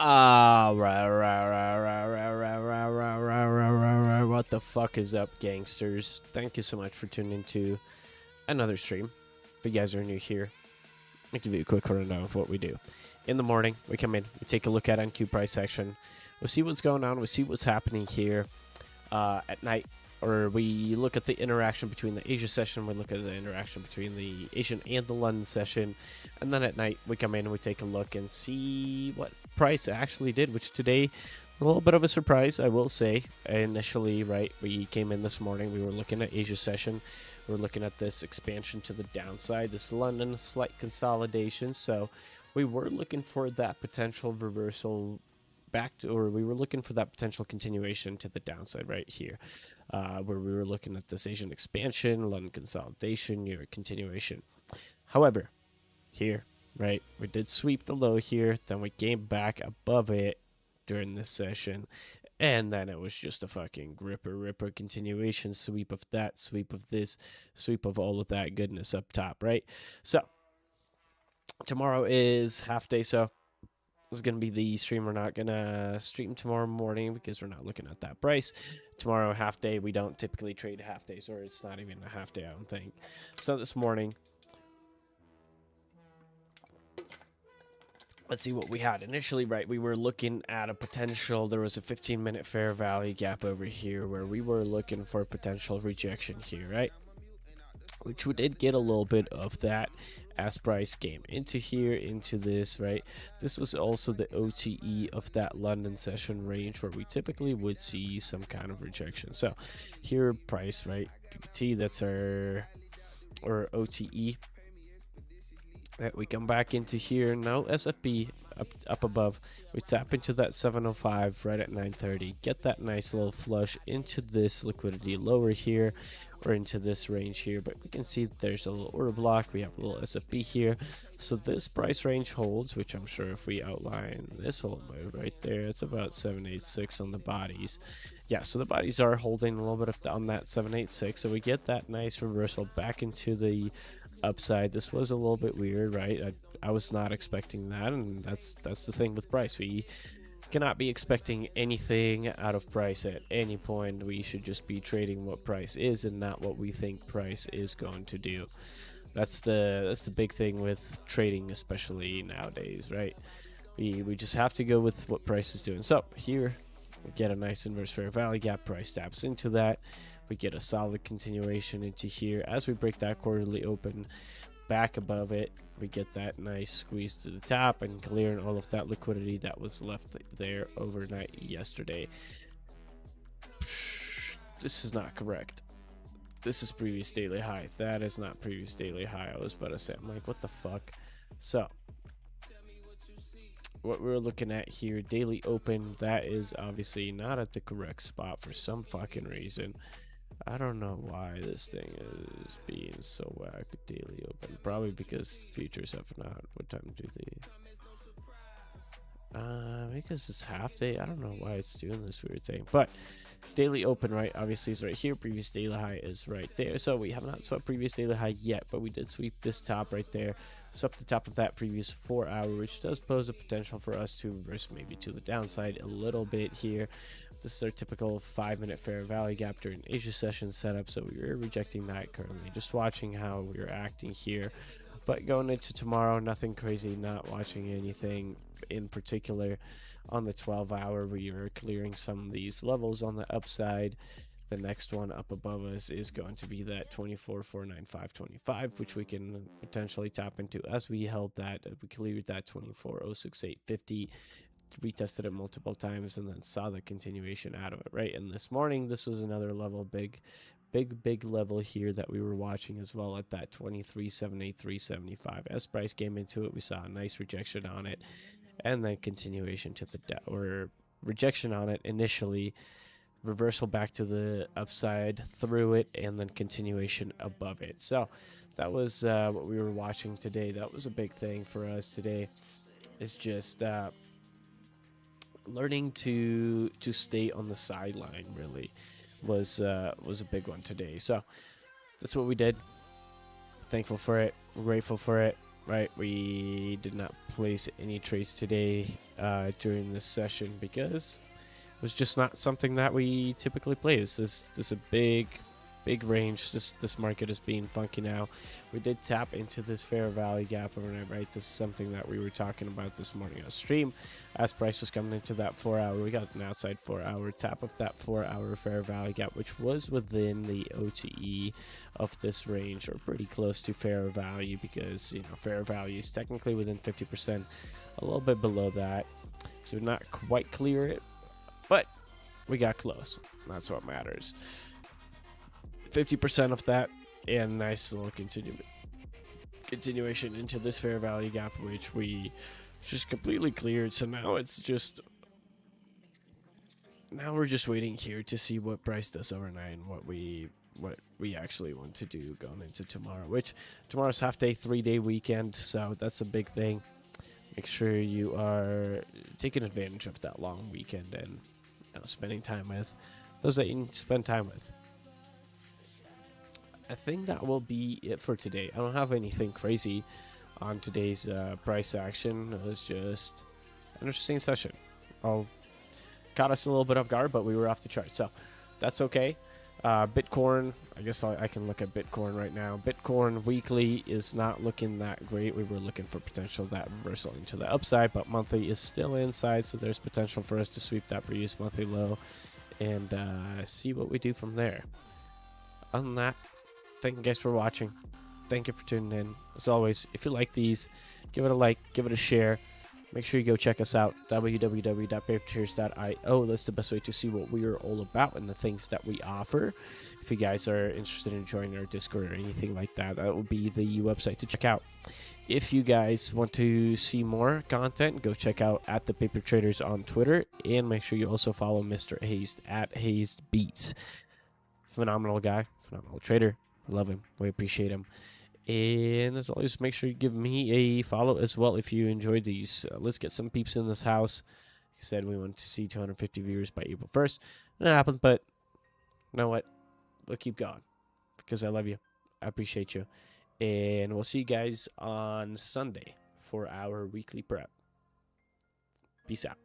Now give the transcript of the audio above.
What the fuck is up, gangsters? Thank you so much for tuning into another stream. If you guys are new here, I'll give you a quick rundown of what we do. In the morning, we come in, we take a look at NQ price section, we'll see what's going on, we'll see what's happening here. At night, or we look at the interaction between the Asia session, we look at the interaction between the Asian and the London session, and then at night we come in and we take a look and see what price actually did, which today, a little bit of a surprise, I will say. Initially, right, we came in this morning, we were looking at Asia session, we were looking at this expansion to the downside, this London slight consolidation, so we were looking for that potential reversal back to, or we were looking for that potential continuation to the downside right here, where we were looking at this Asian expansion, London consolidation, New York continuation. However, here, right, we did sweep the low here, then we came back above it during this session, and then it was just a fucking ripper continuation, sweep of that, sweep of this, sweep of all of that goodness up top, right? So tomorrow is half day, so is going to be the stream. We're not going to stream tomorrow morning because we're not looking at that price. Tomorrow, half day, we don't typically trade half days, or it's not even a half day, I don't think. So this morning, let's see what we had. Initially, right, we were looking at a potential, there was a 15-minute fair value gap over here where we were looking for potential rejection here, right? Which we did get a little bit of that as price came into here, into this, right? This was also the OTE of that London session range where we typically would see some kind of rejection. So here, price, right? DPT, that's our OTE. Right, we come back into here, no SFB up above. We tap into that 705 right at 930. Get that nice little flush into this liquidity lower here, or into this range here. But we can see that there's a little order block. We have a little SFB here. So this price range holds, which I'm sure if we outline this whole move right there, it's about 786 on the bodies. Yeah, so the bodies are holding a little bit of on that 786. So we get that nice reversal back into the upside. This was a little bit weird, right? I was not expecting that, and that's the thing with price. We cannot be expecting anything out of price at any point. We should just be trading what price is and not what we think price is going to do. That's the big thing with trading, especially nowadays, right? We just have to go with what price is doing. So here we get a nice inverse fair value gap. Price taps into that. We get a solid continuation into here. As we break that quarterly open back above it, we get that nice squeeze to the top and clearing all of that liquidity that was left there overnight yesterday. This is not correct. This is previous daily high. That is not previous daily high. I was about to say, I'm like, what the fuck? So what we're looking at here, daily open, that is obviously not at the correct spot for some fucking reason. I don't know why this thing is being so whack. Daily open, probably because futures have not. What time do they? Because it's half day. I don't know why it's doing this weird thing. But daily open, right, obviously is right here. Previous daily high is right there. So we have not swept previous daily high yet, but we did sweep this top right there. Swept the top of that previous 4 hour, which does pose a potential for us to reverse maybe to the downside a little bit here. This is our typical 5-minute fair value gap during Asia session setup, so we were rejecting that currently. Just watching how we are acting here. But going into tomorrow, nothing crazy, not watching anything in particular. On the 12-hour, we are clearing some of these levels on the upside. The next one up above us is going to be that 24,495.25, which we can potentially tap into as we held that. We cleared that 24,068.50. Retested it multiple times and then saw the continuation out of it, right? And this morning, this was another level, big level here that we were watching as well at that 23,783.75. As price came into it, we saw a nice rejection on it, and then continuation to the or rejection on it initially, reversal back to the upside through it, and then continuation above it. So that was what we were watching today. That was a big thing for us today. It's just learning to stay on the sideline really was a big one today. So that's what we did. Thankful for it. We're grateful for it. right? We did not place any trades today during this session because it was just not something that we typically play. This is a big range. This market is being funky now. We did tap into this fair value gap overnight, right? This is something that we were talking about this morning on stream. As price was coming into that 4 hour, we got an outside 4 hour tap of that 4 hour fair value gap, which was within the OTE of this range, or pretty close to fair value, because fair value is technically within 50%, a little bit below that, so not quite clear it, but we got close. That's what matters. 50% of that, and nice little continuation into this fair value gap, which we just completely cleared. So now it's just, now we're just waiting here to see what price does overnight and what we actually want to do going into tomorrow, which tomorrow's half day, 3-day weekend, so that's a big thing. Make sure you are taking advantage of that long weekend and spending time with those that you can spend time with. I think that will be it for today. I don't have anything crazy on today's price action. It was just an interesting session. Caught us a little bit off guard, but we were off the chart, so that's okay. Bitcoin, I guess I can look at Bitcoin right now. Bitcoin weekly is not looking that great. We were looking for potential that reversal into the upside, but monthly is still inside, so there's potential for us to sweep that previous monthly low and see what we do from there. Other than that, thank you guys for watching. Thank you for tuning in. As always, if you like these, give it a like, give it a share. Make sure you go check us out, www.papertears.io. That's the best way to see what we are all about and the things that we offer. If you guys are interested in joining our Discord or anything like that, that will be the website to check out. If you guys want to see more content, go check out at the Paper Traders on Twitter, and make sure you also follow Mr. Hazed at Hazed Beats. Phenomenal guy, phenomenal trader. I love him. We appreciate him. And as always, make sure you give me a follow as well if you enjoyed these. Let's get some peeps in this house. Like I said, we want to see 250 viewers by April 1st. It happened, but you know what? We'll keep going because I love you. I appreciate you. And we'll see you guys on Sunday for our weekly prep. Peace out.